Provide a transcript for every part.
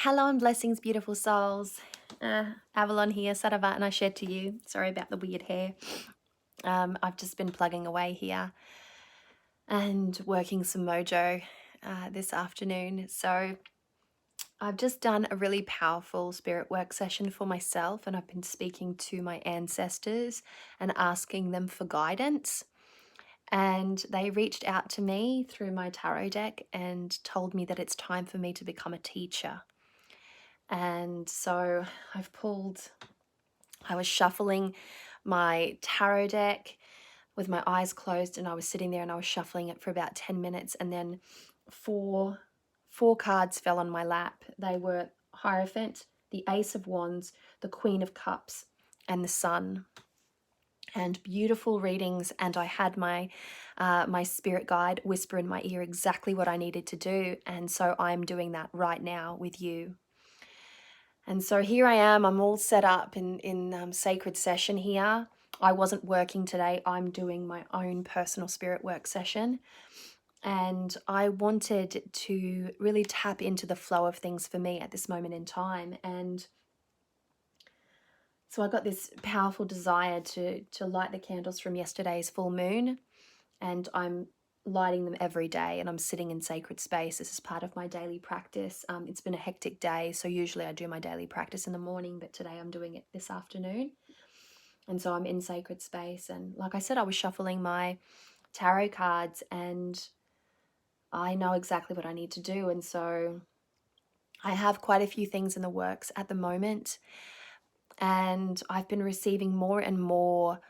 Hello and blessings, beautiful souls. Avalon here, Sarava, and I shared to you. Sorry about the weird hair. I've just been plugging away here and working some mojo this afternoon. So I've just done a really powerful spirit work session for myself, and I've been speaking to my ancestors and asking them for guidance. And they reached out to me through my tarot deck and told me that it's time for me to become a teacher. And so I was shuffling my tarot deck with my eyes closed, and I was sitting there and I was shuffling it for about 10 minutes, and then four cards fell on my lap. They were Hierophant, the Ace of Wands, the Queen of Cups, and the Sun. And beautiful readings, and I had my spirit guide whisper in my ear exactly what I needed to do, and so I'm doing that right now with you. And so here I am, I'm all set up in sacred session here. I wasn't working today, I'm doing my own personal spirit work session. And I wanted to really tap into the flow of things for me at this moment in time. And so I got this powerful desire to light the candles from yesterday's full moon. And I'm lighting them every day, and I'm sitting in sacred space. This is part of my daily practice. It's been a hectic day, so usually I do my daily practice in the morning, but today I'm doing it this afternoon. And so I'm in sacred space, and like I said, I was shuffling my tarot cards, and I know exactly what I need to do. And so I have quite a few things in the works at the moment, and I've been receiving more and more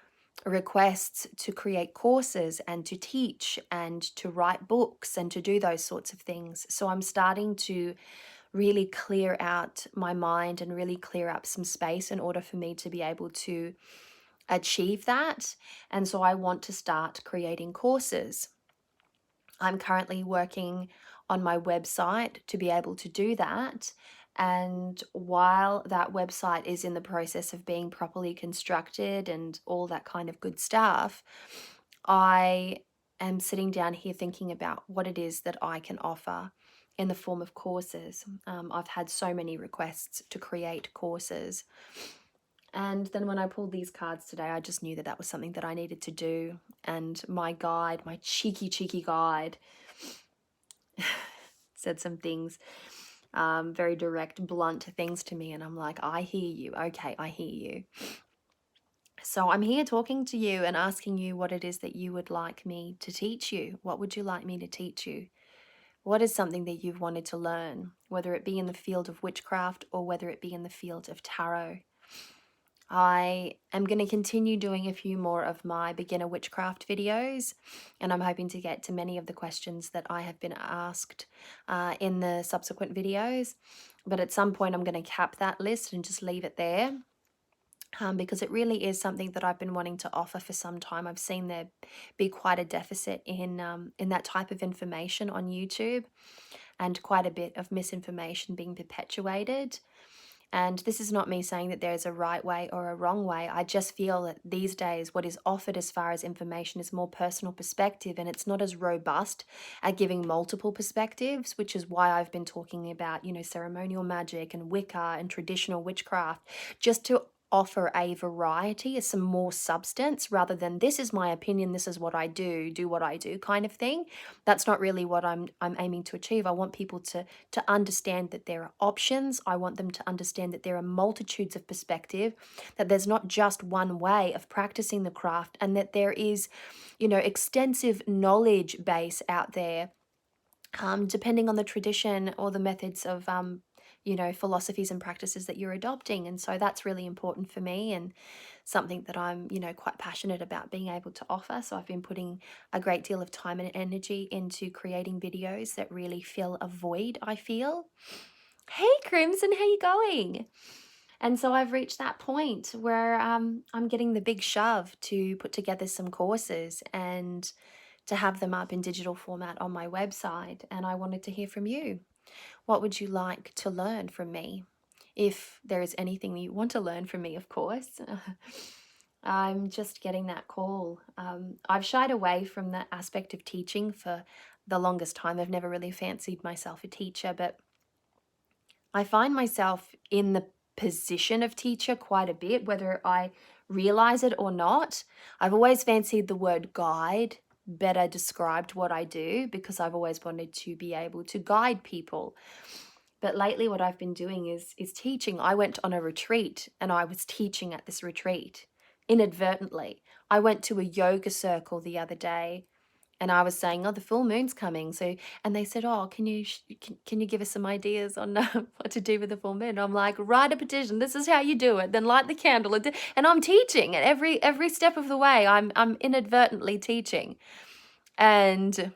requests to create courses and to teach and to write books and to do those sorts of things. So I'm starting to really clear out my mind and really clear up some space in order for me to be able to achieve that. And so I want to start creating courses. I'm currently working on my website to be able to do that. And while that website is in the process of being properly constructed and all that kind of good stuff, I am sitting down here thinking about what it is that I can offer in the form of courses. I've had so many requests to create courses. And then when I pulled these cards today, I just knew that that was something that I needed to do. And my guide, my cheeky guide, said some things, very direct, blunt things to me. And I'm like, I hear you. Okay, I hear you. So I'm here talking to you and asking you what it is that you would like me to teach you. What would you like me to teach you? What is something that you've wanted to learn, whether it be in the field of witchcraft or whether it be in the field of tarot? I am going to continue doing a few more of my beginner witchcraft videos, and I'm hoping to get to many of the questions that I have been asked in the subsequent videos. But at some point, I'm going to cap that list and just leave it there. Because it really is something that I've been wanting to offer for some time. I've seen there be quite a deficit in that type of information on YouTube, and quite a bit of misinformation being perpetuated. And this is not me saying that there is a right way or a wrong way. I just feel that these days what is offered as far as information is more personal perspective, and it's not as robust at giving multiple perspectives, which is why I've been talking about, ceremonial magic and Wicca and traditional witchcraft, just to offer a variety, some more substance, rather than this is my opinion, this is what I do what I do kind of thing. That's not really what I'm aiming to achieve. I want people to understand that there are options. I want them to understand that there are multitudes of perspective, that there's not just one way of practicing the craft, and that there is, extensive knowledge base out there, depending on the tradition or the methods of philosophies and practices that you're adopting. And so that's really important for me, and something that I'm, quite passionate about being able to offer. So I've been putting a great deal of time and energy into creating videos that really fill a void, I feel. Hey Crimson, how you going? And so I've reached that point where I'm getting the big shove to put together some courses and to have them up in digital format on my website. And I wanted to hear from you. What would you like to learn from me? If there is anything you want to learn from me, of course. I'm just getting that call. I've shied away from that aspect of teaching for the longest time. I've never really fancied myself a teacher, but I find myself in the position of teacher quite a bit, whether I realize it or not. I've always fancied the word guide better described what I do, because I've always wanted to be able to guide people. But lately what I've been doing is teaching. I went on a retreat and I was teaching at this retreat inadvertently. I went to a yoga circle the other day and I was saying, "Oh, the full moon's coming." So, and they said, "Oh, can you give us some ideas on what to do with the full moon?" I'm like, "Write a petition. This is how you do it. Then light the candle." And I'm teaching, and every step of the way, I'm inadvertently teaching. And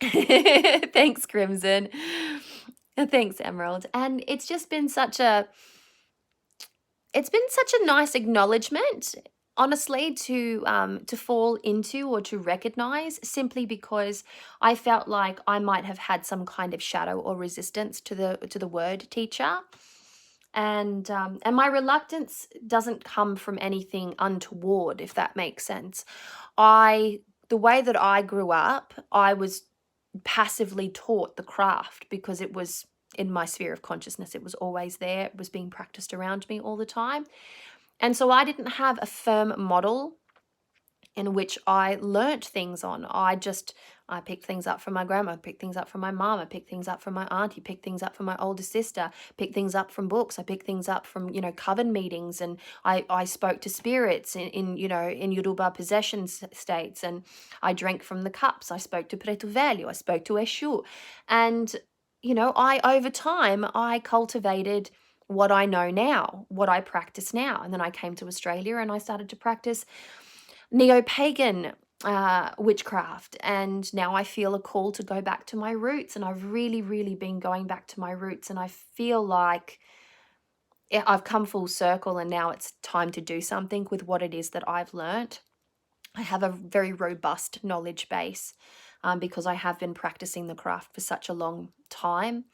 thanks, Crimson. Thanks, Emerald. And it's been such a nice acknowledgement, honestly, to fall into or to recognize, simply because I felt like I might have had some kind of shadow or resistance to the word teacher. And my reluctance doesn't come from anything untoward, if that makes sense. The way that I grew up, I was passively taught the craft because it was in my sphere of consciousness. It was always there. It was being practiced around me all the time. And so I didn't have a firm model in which I learnt things on. I picked things up from my grandma, picked things up from my mom, I picked things up from my auntie, picked things up from my older sister, picked things up from books, I picked things up from, coven meetings, and I spoke to spirits in Yoruba possession states, and I drank from the cups, I spoke to Preto Velho, I spoke to Eshu. And, over time, I cultivated what I know now, what I practice now. And then I came to Australia and I started to practice neo-pagan witchcraft, and now I feel a call to go back to my roots, and I've really, really been going back to my roots, and I feel like I've come full circle, and now it's time to do something with what it is that I've learnt. I have a very robust knowledge base, because I have been practicing the craft for such a long time.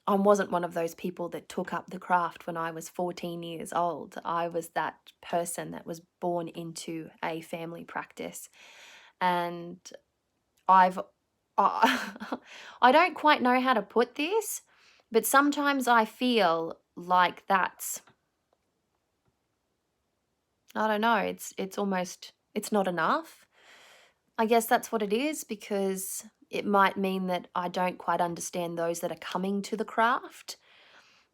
I wasn't one of those people that took up the craft when I was 14 years old. I was that person that was born into a family practice. And I've, I don't quite know how to put this, but sometimes I feel like I don't know, it's not enough. I guess that's what it is, because it might mean that I don't quite understand those that are coming to the craft,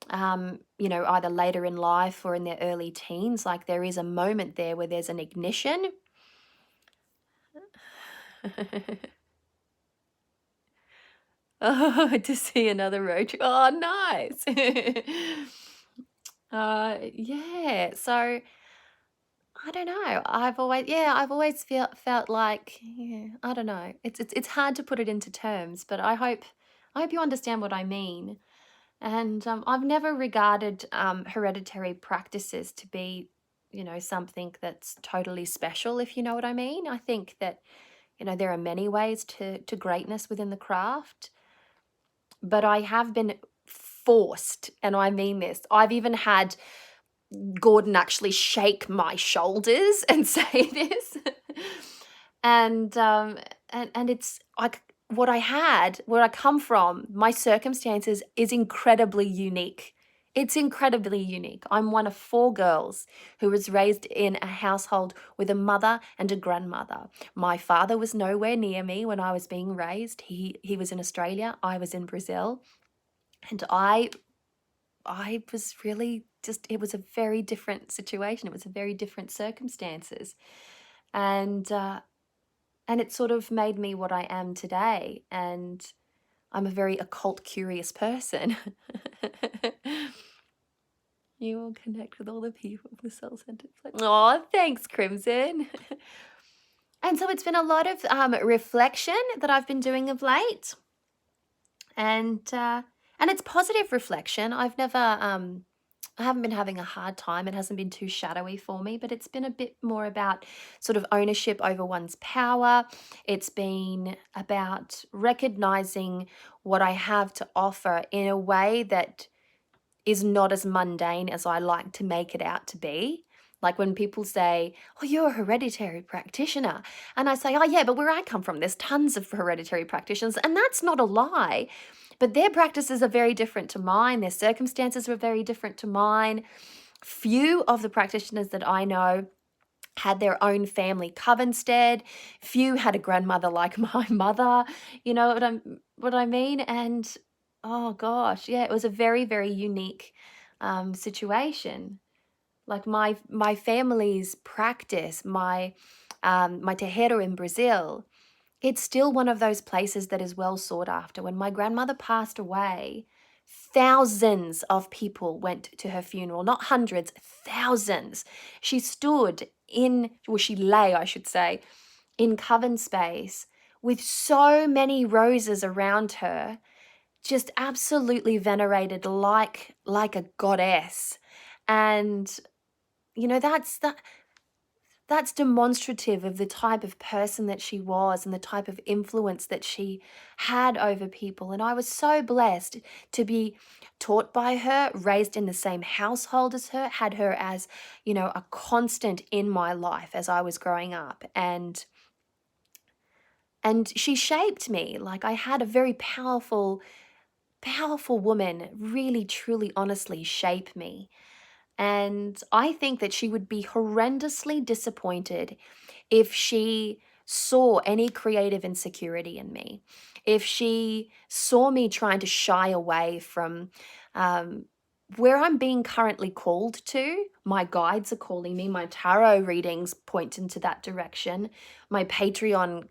either later in life or in their early teens. Like, there is a moment there where there's an ignition. Oh, to see another roach. Oh, nice. Yeah. So I don't know. I've always felt like, yeah, I don't know. It's hard to put it into terms, but I hope you understand what I mean. And I've never regarded hereditary practices to be, something that's totally special, if you know what I mean. I think that, there are many ways to greatness within the craft, but I have been forced, and I mean this. I've even had Gordon actually shake my shoulders and say this. And it's like, where I come from, my circumstances is incredibly unique. It's incredibly unique. I'm one of 4 girls who was raised in a household with a mother and a grandmother. My father was nowhere near me when I was being raised. He was in Australia, I was in Brazil, and I was really just, it was a very different situation. It was a very different circumstances. And it sort of made me what I am today. And I'm a very occult curious person. You will connect with all the people of the soul center. Oh, thanks, Crimson. And so it's been a lot of reflection that I've been doing of late. And it's positive reflection. I haven't been having a hard time. It hasn't been too shadowy for me, but it's been a bit more about sort of ownership over one's power. It's been about recognizing what I have to offer in a way that is not as mundane as I like to make it out to be. Like when people say, oh, you're a hereditary practitioner. And I say, oh, yeah, but where I come from, there's tons of hereditary practitioners. And that's not a lie. But their practices are very different to mine. Their circumstances were very different to mine. Few of the practitioners that I know had their own family covenstead. Few had a grandmother like my mother. You know what I mean? And oh gosh, yeah, it was a very, very unique situation. Like my family's practice, my terreiro in Brazil, it's still one of those places that is well sought after. When my grandmother passed away, thousands of people went to her funeral, not hundreds, thousands. She stood in, well, she lay, I should say, in coven space with so many roses around her, just absolutely venerated like a goddess. And you know, that's demonstrative of the type of person that she was and the type of influence that she had over people. And I was so blessed to be taught by her, raised in the same household as her, had her as, you know, a constant in my life as I was growing up. And she shaped me. Like I had a very powerful woman really, truly, honestly shape me. And I think that she would be horrendously disappointed if she saw any creative insecurity in me, if she saw me trying to shy away from um, where I'm being currently called to. My guides are calling me, my tarot readings point into that direction. My Patreon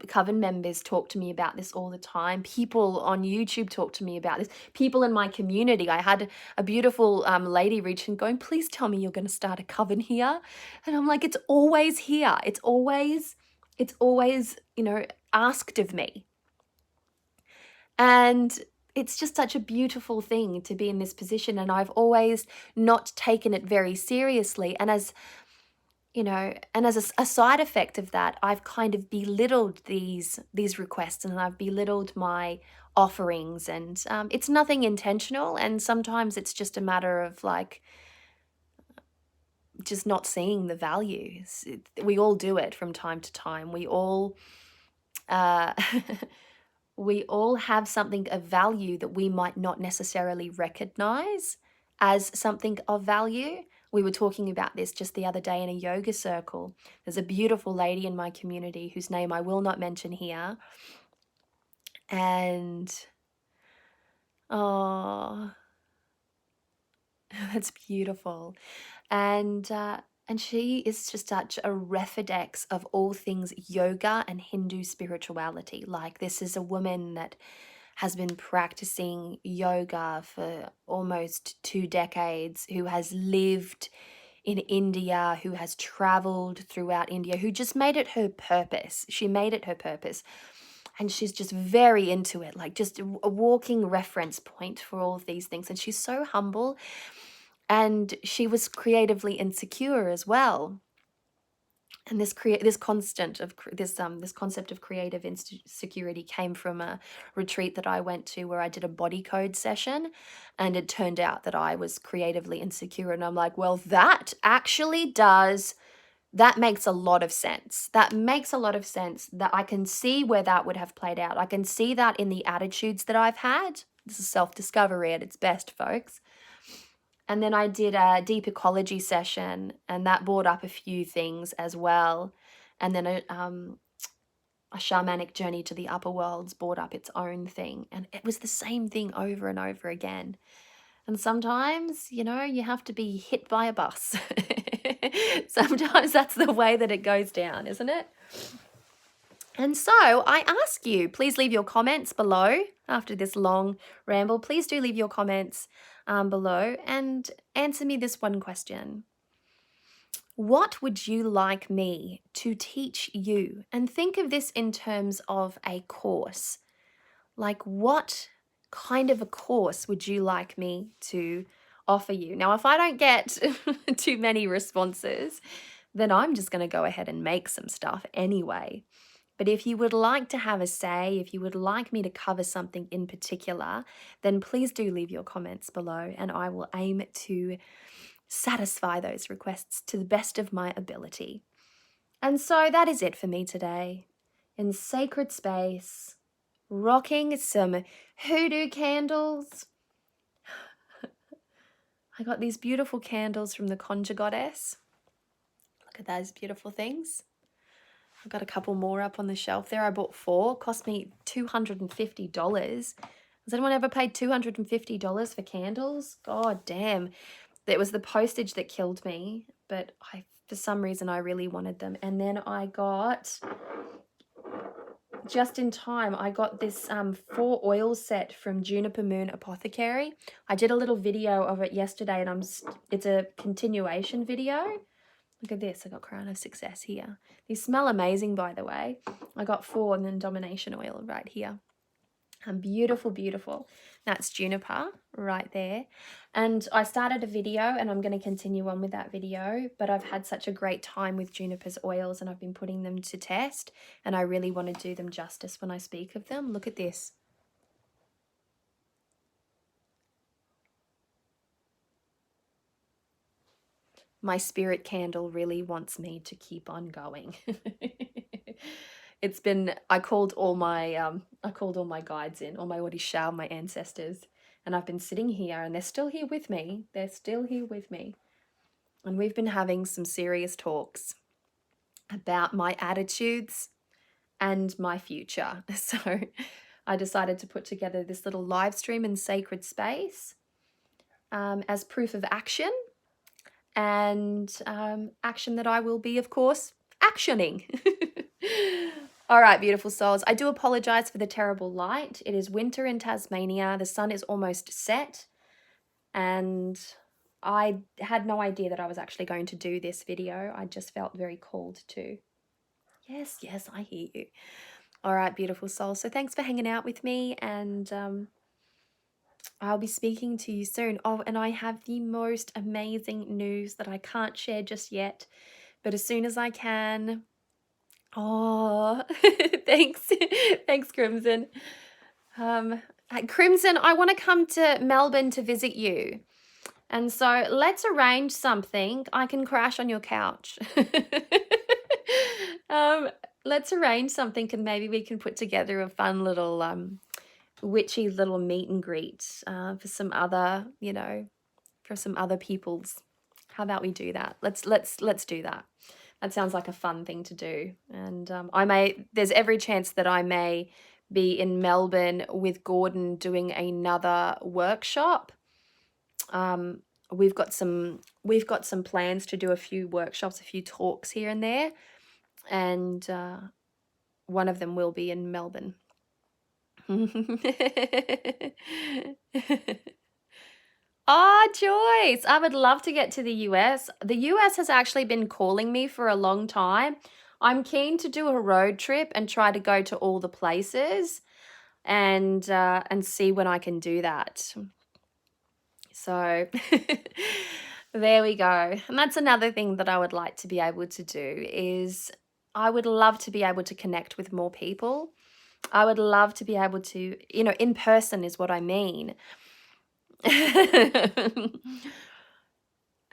coven members talk to me about this all the time. People on YouTube talk to me about this. People in my community. I had a beautiful lady reach and going, please tell me you're going to start a coven here. And I'm like, it's always here. It's always, you know, asked of me. And it's just such a beautiful thing to be in this position. And I've always not taken it very seriously. And as you know, and as a side effect of that, I've kind of belittled these requests, and I've belittled my offerings, and it's nothing intentional. And sometimes it's just a matter of like just not seeing the values. We all do it from time to time. We all uh, we all have something of value that we might not necessarily recognize as something of value. We were talking about this just the other day in a yoga circle. There's a beautiful lady in my community whose name I will not mention here. And oh, that's beautiful. And she is just such a refidex of all things yoga and Hindu spirituality. Like, this is a woman that has been practicing yoga for almost 2 decades, who has lived in India, who has traveled throughout India, who just made it her purpose. She made it her purpose. And she's just very into it, like just a walking reference point for all of these things. And she's so humble. And she was creatively insecure as well. And this concept of creative insecurity came from a retreat that I went to where I did a body code session, and it turned out that I was creatively insecure. And I'm like, well, that makes a lot of sense. That makes a lot of sense, that I can see where that would have played out. I can see that in the attitudes that I've had. This is self-discovery at its best, folks. And then I did a deep ecology session, and that brought up a few things as well. And then a shamanic journey to the upper worlds brought up its own thing. And it was the same thing over and over again. And sometimes, you know, you have to be hit by a bus. Sometimes that's the way that it goes down, isn't it? And so I ask you, please leave your comments below after this long ramble. Please do leave your comments below and answer me this one question. What would you like me to teach you? And think of this in terms of a course. Like, what kind of a course would you like me to offer you? Now, if I don't get too many responses, then I'm just going to go ahead and make some stuff anyway. But if you would like to have a say, if you would like me to cover something in particular, then please do leave your comments below, and I will aim to satisfy those requests to the best of my ability. And so that is it for me today. In sacred space, rocking some hoodoo candles. I got these beautiful candles from the Conjure Goddess. Look at those beautiful things. I've got a couple more up on the shelf there. I bought 4. Cost me $250. Has anyone ever paid $250 for candles? God damn. It was the postage that killed me, but for some reason I really wanted them. And then I got, just in time, I got this 4 oil set from Juniper Moon Apothecary. I did a little video of it yesterday, and it's a continuation video. Look at this, I got Crown of Success here. These smell amazing, by the way. I got 4 and then Domination Oil right here. Beautiful, beautiful. That's Juniper right there. And I started a video, and I'm going to continue on with that video, but I've had such a great time with Juniper's oils, and I've been putting them to test, and I really want to do them justice when I speak of them. Look at this. My spirit candle really wants me to keep on going. It's been, I called all my guides in, all my Orisha, my ancestors, and I've been sitting here, and they're still here with me. They're still here with me. And we've been having some serious talks about my attitudes and my future. So I decided to put together this little live stream in sacred space as proof of action. And action that I will be, of course, actioning. All right, beautiful souls. I do apologize for the terrible light. It is winter in Tasmania. The sun is almost set. And I had no idea that I was actually going to do this video. I just felt very called to. Yes, yes, I hear you. All right, beautiful souls. So thanks for hanging out with me, and I'll be speaking to you soon. Oh, and I have the most amazing news that I can't share just yet, but as soon as I can. Oh, thanks. Thanks, Crimson. Crimson, I want to come to Melbourne to visit you. And so let's arrange something. I can crash on your couch. Let's arrange something, and maybe we can put together a fun little witchy little meet and greet for some other, for some other peoples. How about we do that? Let's do that. That sounds like a fun thing to do. And there's every chance that I may be in Melbourne with Gordon doing another workshop. We've got some plans to do a few workshops, a few talks here and there, and one of them will be in Melbourne. Oh, Joyce, I would love to get to the US. The US has actually been calling me for a long time. I'm keen to do a road trip and try to go to all the places and see when I can do that. So there we go. And that's another thing that I would like to be able to do is I would love to be able to connect with more people. I would love to be able to, in person is what I mean.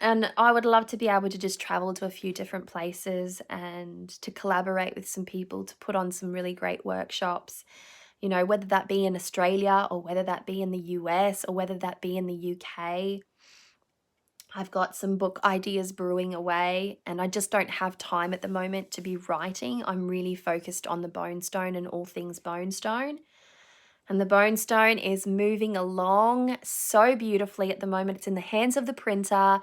And I would love to be able to just travel to a few different places and to collaborate with some people to put on some really great workshops, whether that be in Australia or whether that be in the US or whether that be in the UK. I've got some book ideas brewing away, and I just don't have time at the moment to be writing. I'm really focused on the bone stone and all things bone stone. And the bone stone is moving along so beautifully at the moment. It's in the hands of the printer.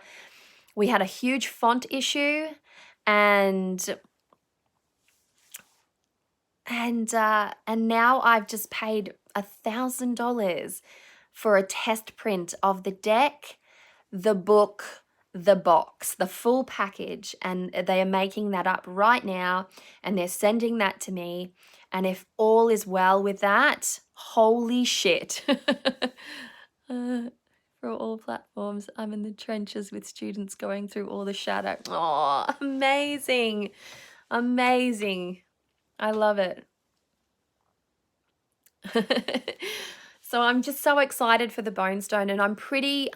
We had a huge font issue, and now I've just paid $1,000 for a test print of the deck, the book, the box, the full package, and they are making that up right now, and they're sending that to me. And if all is well with that, holy shit. For all platforms, I'm in the trenches with students going through all the shadow. Oh, amazing. Amazing. I love it. So I'm just so excited for the Bone Stone, and I'm pretty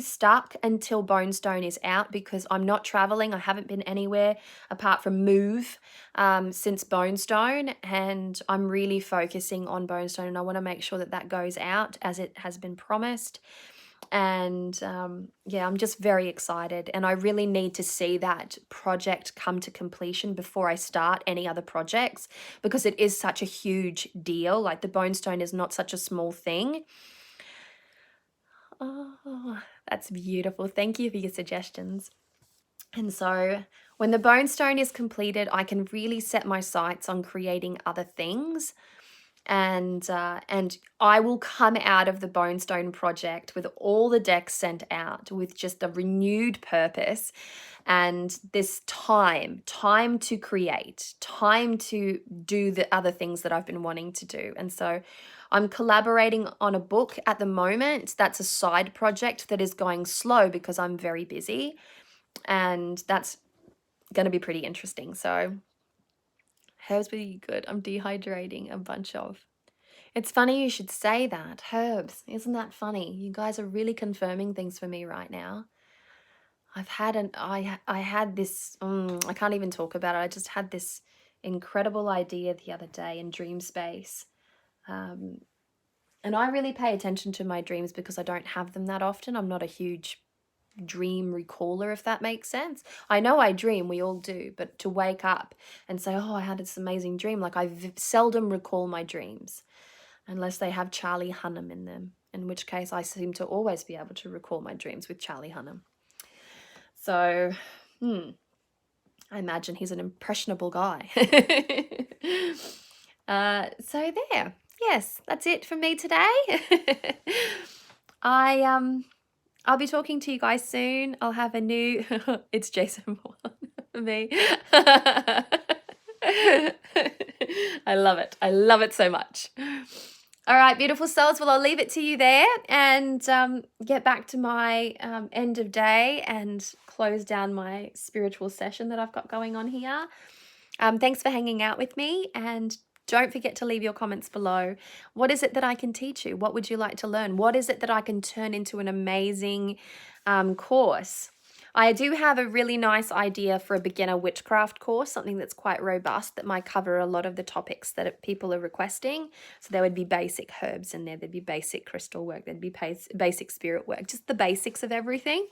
stuck until Bone Stone is out because I'm not traveling. I haven't been anywhere apart from move since Bone Stone, and I'm really focusing on Bone Stone, and I want to make sure that that goes out as it has been promised. And yeah, I'm just very excited, and I really need to see that project come to completion before I start any other projects, because it is such a huge deal. Like, the Bone Stone is not such a small thing. Oh, that's beautiful. Thank you for your suggestions. And so when the Bone Stone is completed, I can really set my sights on creating other things, and I will come out of the Bone Stone project with all the decks sent out with just a renewed purpose, and this time to create, time to do the other things that I've been wanting to do. And so I'm collaborating on a book at the moment. That's a side project that is going slow because I'm very busy, and that's going to be pretty interesting. So herbs be good. I'm dehydrating a bunch of. It's funny you should say that. Herbs. Isn't that funny? You guys are really confirming things for me right now. I had this, I can't even talk about it. I just had this incredible idea the other day in dream space. And I really pay attention to my dreams because I don't have them that often. I'm not a huge dream recaller, if that makes sense. I know I dream, we all do, but to wake up and say, oh, I had this amazing dream, like seldom recall my dreams unless they have Charlie Hunnam in them, in which case I seem to always be able to recall my dreams with Charlie Hunnam. So, I imagine he's an impressionable guy. So there. Yes, that's it from me today. I'll be talking to you guys soon. I'll have a new it's Jason Moore, me. I love it. I love it so much. All right, beautiful souls. Well, I'll leave it to you there and get back to my end of day and close down my spiritual session that I've got going on here. Thanks for hanging out with me, and don't forget to leave your comments below. What is it that I can teach you? What would you like to learn? What is it that I can turn into an amazing course? I do have a really nice idea for a beginner witchcraft course, something that's quite robust that might cover a lot of the topics that people are requesting. So there would be basic herbs in there, there'd be basic crystal work, there'd be basic spirit work, just the basics of everything,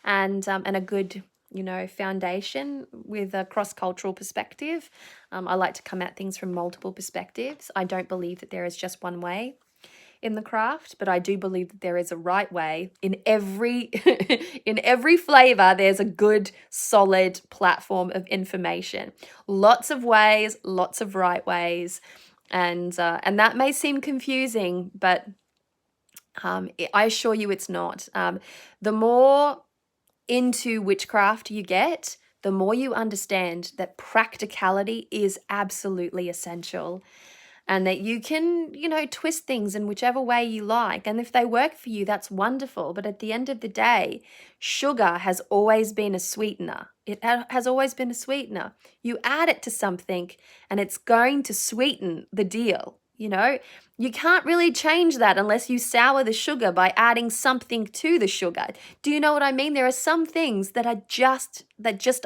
and a good, you know, foundation with a cross-cultural perspective. I like to come at things from multiple perspectives. I don't believe that there is just one way in the craft, but I do believe that there is a right way. In every in every flavor, there's a good, solid platform of information. Lots of ways, lots of right ways, and that may seem confusing, but I assure you it's not. The more into witchcraft you get, the more you understand that practicality is absolutely essential, and that you can, you know, twist things in whichever way you like. And if they work for you, that's wonderful. But at the end of the day, sugar has always been a sweetener. It has always been a sweetener. You add it to something and it's going to sweeten the deal. You know, you can't really change that unless you sour the sugar by adding something to the sugar. Do you know what I mean? There are some things that just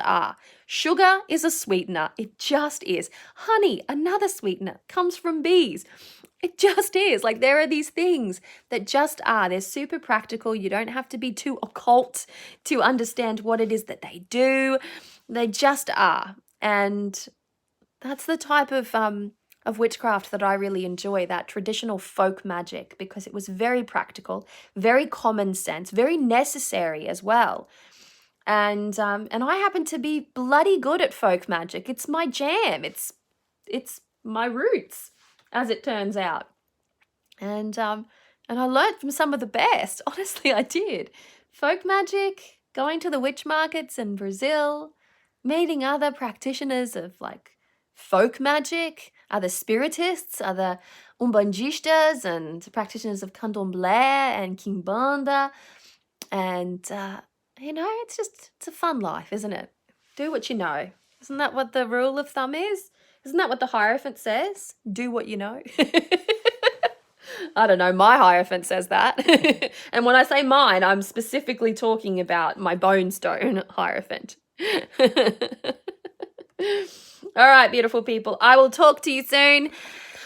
are. Sugar is a sweetener. It just is. Honey, another sweetener, comes from bees. It just is. Like, there are these things that just are. They're super practical. You don't have to be too occult to understand what it is that they do. They just are. And that's the type of witchcraft that I really enjoy, that traditional folk magic, because it was very practical, very common sense, very necessary as well. And I happen to be bloody good at folk magic. It's my jam. It's my roots, as it turns out. And I learned from some of the best. Honestly, I did. Folk magic, going to the witch markets in Brazil, meeting other practitioners of like folk magic, other spiritists, other umbandistas and practitioners of candomblé and kimbanda. And you know, it's a fun life, isn't it? Do what you know. Isn't that what the rule of thumb is? Isn't that what the Hierophant says? Do what you know. I don't know, my Hierophant says that. And when I say mine, I'm specifically talking about my bone stone Hierophant. All right, beautiful people. I will talk to you soon.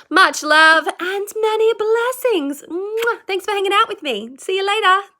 Much love and many blessings. Mwah. Thanks for hanging out with me. See you later.